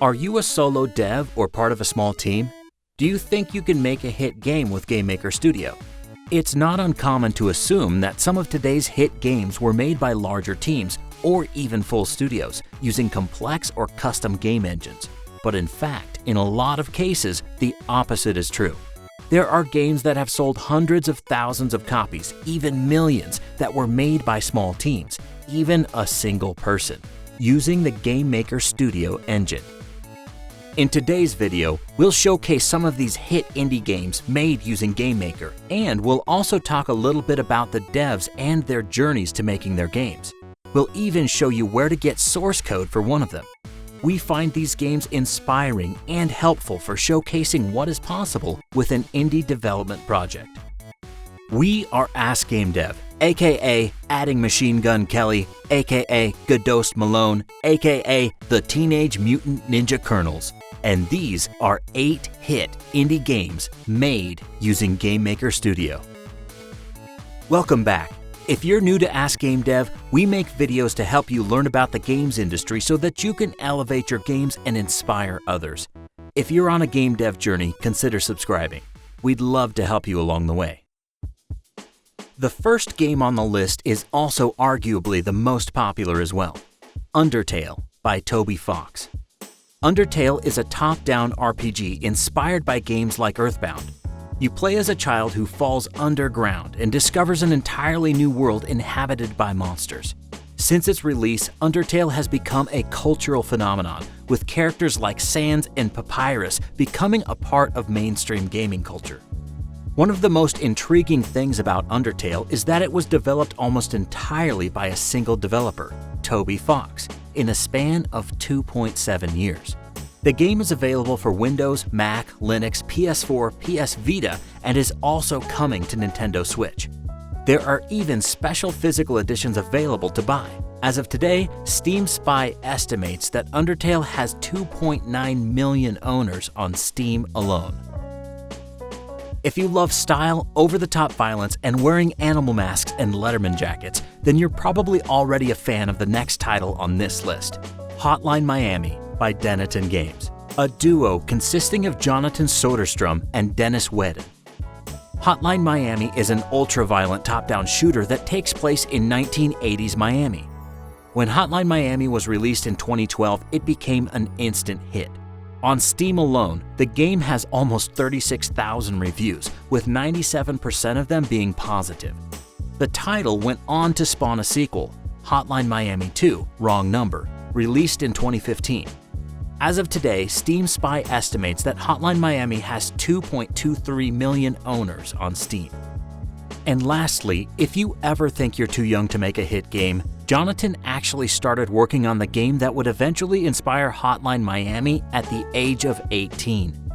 Are you a solo dev or part of a small team? Do you think you can make a hit game with GameMaker Studio? It's not uncommon to assume that some of today's hit games were made by larger teams or even full studios using complex or custom game engines. But in fact, in a lot of cases, the opposite is true. There are games that have sold hundreds of thousands of copies, even millions, that were made by small teams, even a single person, using the GameMaker Studio engine. In today's video, we'll showcase some of these hit indie games made using GameMaker, and we'll also talk a little bit about the devs and their journeys to making their games. We'll even show you where to get source code for one of them. We find these games inspiring and helpful for showcasing what is possible with an indie development project. We are Ask Gamedev, aka Adding Machine Gun Kelly, aka Ghost Malone, aka the Teenage Mutant Ninja Kernels. And these are 8 hit indie games made using GameMaker Studio. Welcome back. If you're new to Ask Gamedev, we make videos to help you learn about the games industry so that you can elevate your games and inspire others. If you're on a game dev journey, consider subscribing. We'd love to help you along the way. The first game on the list is also arguably the most popular as well. Undertale by Toby Fox. Undertale is a top-down RPG inspired by games like Earthbound. You play as a child who falls underground and discovers an entirely new world inhabited by monsters. Since its release, Undertale has become a cultural phenomenon, with characters like Sans and Papyrus becoming a part of mainstream gaming culture. One of the most intriguing things about Undertale is that it was developed almost entirely by a single developer, Toby Fox, in a span of 2.7 years. The game is available for Windows, Mac, Linux, PS4, PS Vita, and is also coming to Nintendo Switch. There are even special physical editions available to buy. As of today, Steam Spy estimates that Undertale has 2.9 million owners on Steam alone. If you love style, over-the-top violence, and wearing animal masks and Letterman jackets, then you're probably already a fan of the next title on this list, Hotline Miami by Dennaton Games, a duo consisting of Jonathan Soderstrom and Dennis Wedden. Hotline Miami is an ultra-violent top-down shooter that takes place in 1980s Miami. When Hotline Miami was released in 2012, it became an instant hit. On Steam alone, the game has almost 36,000 reviews, with 97% of them being positive. The title went on to spawn a sequel, Hotline Miami 2: Wrong Number, released in 2015. As of today, Steam Spy estimates that Hotline Miami has 2.23 million owners on Steam. And lastly, if you ever think you're too young to make a hit game, Jonathan actually started working on the game that would eventually inspire Hotline Miami at the age of 18.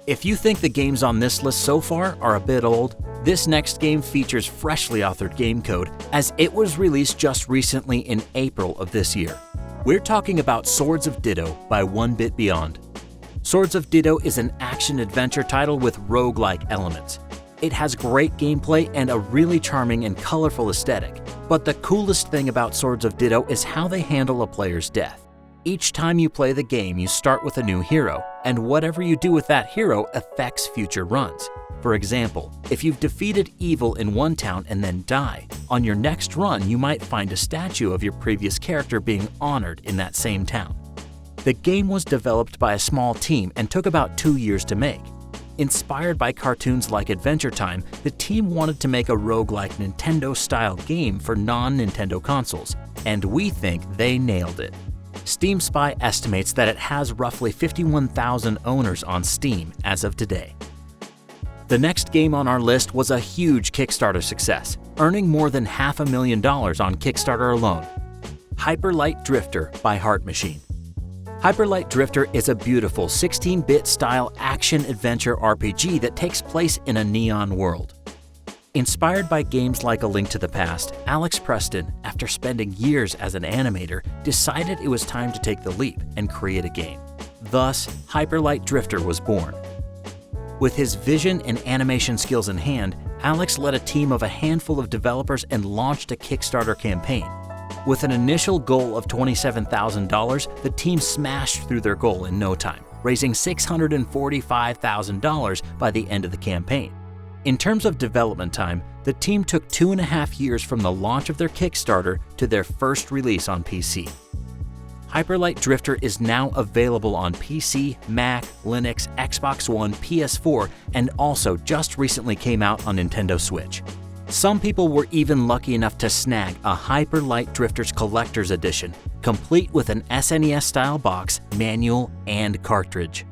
If you think the games on this list so far are a bit old, this next game features freshly authored game code, as it was released just recently in April of this year. We're talking about Swords of Ditto by 1Bit Beyond. Swords of Ditto is an action-adventure title with roguelike elements. It has great gameplay and a really charming and colorful aesthetic, but the coolest thing about Swords of Ditto is how they handle a player's death. Each time you play the game, you start with a new hero, and whatever you do with that hero affects future runs. For example, if you've defeated evil in one town and then die, on your next run you might find a statue of your previous character being honored in that same town. The game was developed by a small team and took about 2 years to make. Inspired by cartoons like Adventure Time, the team wanted to make a roguelike Nintendo-style game for non-Nintendo consoles, and we think they nailed it. Steam Spy estimates that it has roughly 51,000 owners on Steam as of today. The next game on our list was a huge Kickstarter success, earning more than $500,000 on Kickstarter alone. Hyper Light Drifter by Heart Machine. Hyper Light Drifter is a beautiful 16-bit style action-adventure RPG that takes place in a neon world. Inspired by games like A Link to the Past, Alex Preston, after spending years as an animator, decided it was time to take the leap and create a game. Thus, Hyper Light Drifter was born. With his vision and animation skills in hand, Alex led a team of a handful of developers and launched a Kickstarter campaign. With an initial goal of $27,000, the team smashed through their goal in no time, raising $645,000 by the end of the campaign. In terms of development time, the team took 2.5 years from the launch of their Kickstarter to their first release on PC. Hyperlight Drifter is now available on PC, Mac, Linux, Xbox One, PS4, and also just recently came out on Nintendo Switch. Some people were even lucky enough to snag a Hyperlight Drifter's Collector's Edition, complete with an SNES-style box, manual, and cartridge.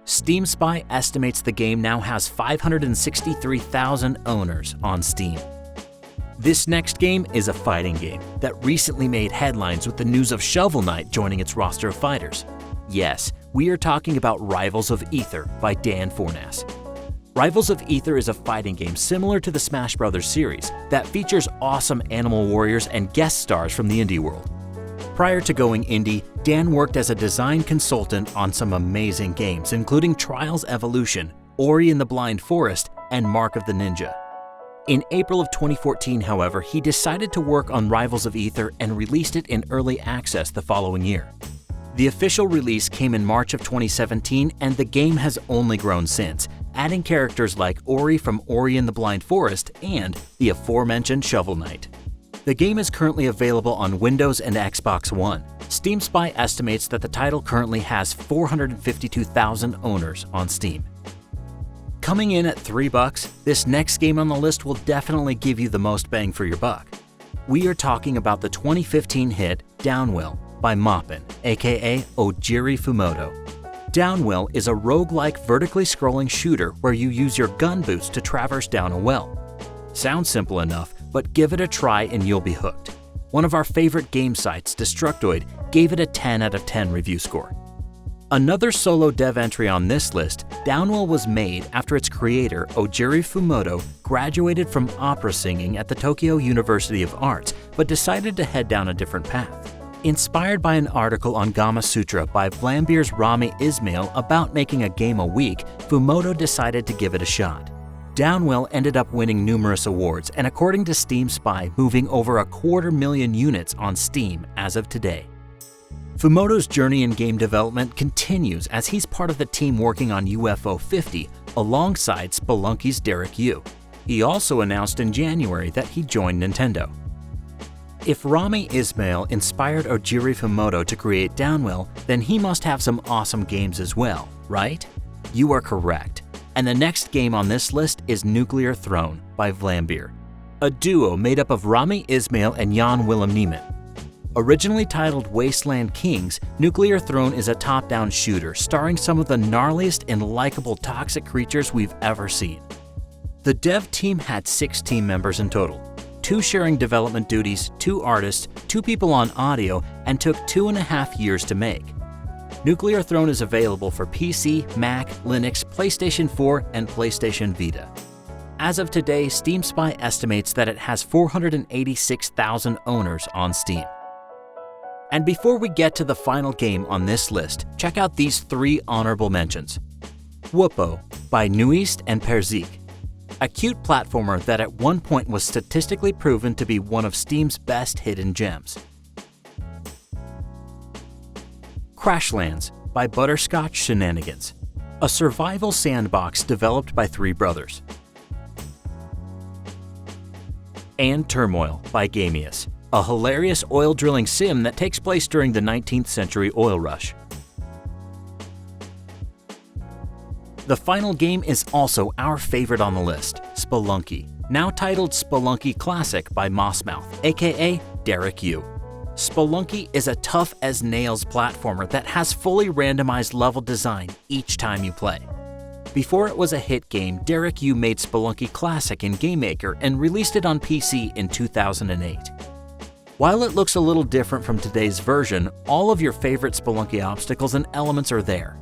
Steam Spy estimates the game now has 563,000 owners on Steam. This next game is a fighting game that recently made headlines with the news of Shovel Knight joining its roster of fighters. Yes, we are talking about Rivals of Aether by Dan Fornas. Rivals of Aether is a fighting game similar to the Smash Bros. Series that features awesome animal warriors and guest stars from the indie world. Prior to going indie, Dan worked as a design consultant on some amazing games, including Trials Evolution, Ori and the Blind Forest, and Mark of the Ninja. In April of 2014, however, he decided to work on Rivals of Aether and released it in early access the following year. The official release came in March of 2017, and the game has only grown since, adding characters like Ori from Ori and the Blind Forest and the aforementioned Shovel Knight. The game is currently available on Windows and Xbox One. Steam Spy estimates that the title currently has 452,000 owners on Steam. Coming in at $3, this next game on the list will definitely give you the most bang for your buck. We are talking about the 2015 hit Downwell by Moppin, aka Ojiri Fumoto. Downwell is a roguelike vertically scrolling shooter where you use your gun boots to traverse down a well. Sounds simple enough, but give it a try and you'll be hooked. One of our favorite game sites, Destructoid, gave it a 10 out of 10 review score. Another solo dev entry on this list, Downwell was made after its creator, Ojiri Fumoto, graduated from opera singing at the Tokyo University of Arts, but decided to head down a different path. Inspired by an article on Gama Sutra by Vlambier's Rami Ismail about making a game a week, Fumoto decided to give it a shot. Downwell ended up winning numerous awards, and according to Steam Spy, moving over 250,000 units on Steam as of today. Fumoto's journey in game development continues as he's part of the team working on UFO 50 alongside Spelunky's Derek Yu. He also announced in January that he joined Nintendo. If Rami Ismail inspired Ojiri Fumoto to create Downwell, then he must have some awesome games as well, right? You are correct. And the next game on this list is Nuclear Throne by Vlambeer, a duo made up of Rami Ismail and Jan Willem Niemann. Originally titled Wasteland Kings, Nuclear Throne is a top-down shooter starring some of the gnarliest and likable toxic creatures we've ever seen. The dev team had 6 team members in total, 2 sharing development duties, 2 artists, 2 people on audio, and took 2.5 years to make. Nuclear Throne is available for PC, Mac, Linux, PlayStation 4, and PlayStation Vita. As of today, Steam Spy estimates that it has 486,000 owners on Steam. And before we get to the final game on this list, check out these 3 honorable mentions. Whoopo by Nuist and Perzik, a cute platformer that at one point was statistically proven to be one of Steam's best hidden gems. Crashlands by Butterscotch Shenanigans, a survival sandbox developed by 3 brothers. And Turmoil by Gamius, a hilarious oil drilling sim that takes place during the 19th century oil rush. The final game is also our favorite on the list, Spelunky, now titled Spelunky Classic by Mossmouth, aka Derek Yu. Spelunky is a tough-as-nails platformer that has fully randomized level design each time you play. Before it was a hit game, Derek Yu made Spelunky Classic in GameMaker and released it on PC in 2008. While it looks a little different from today's version, all of your favorite Spelunky obstacles and elements are there.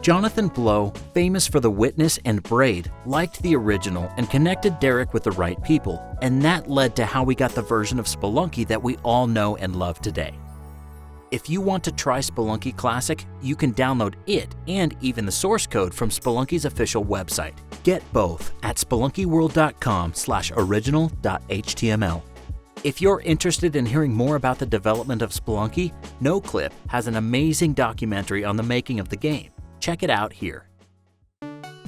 Jonathan Blow, famous for The Witness and Braid, liked the original and connected Derek with the right people, and that led to how we got the version of Spelunky that we all know and love today. If you want to try Spelunky Classic, you can download it and even the source code from Spelunky's official website. Get both at spelunkyworld.com/original.html. If you're interested in hearing more about the development of Spelunky, NoClip has an amazing documentary on the making of the game. Check it out here.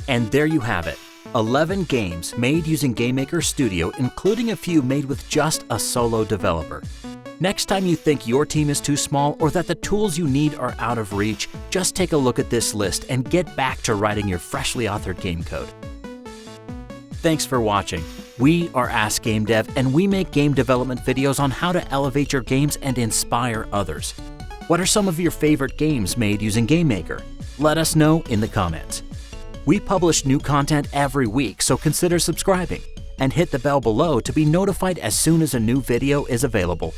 And there you have it, 11 games made using GameMaker Studio, including a few made with just a solo developer. Next time you think your team is too small or that the tools you need are out of reach, just take a look at this list and get back to writing your freshly authored game code. Thanks for watching. We are Ask Gamedev, and we make game development videos on how to elevate your games and inspire others. What are some of your favorite games made using GameMaker? Let us know in the comments. We publish new content every week, so consider subscribing and hit the bell below to be notified as soon as a new video is available.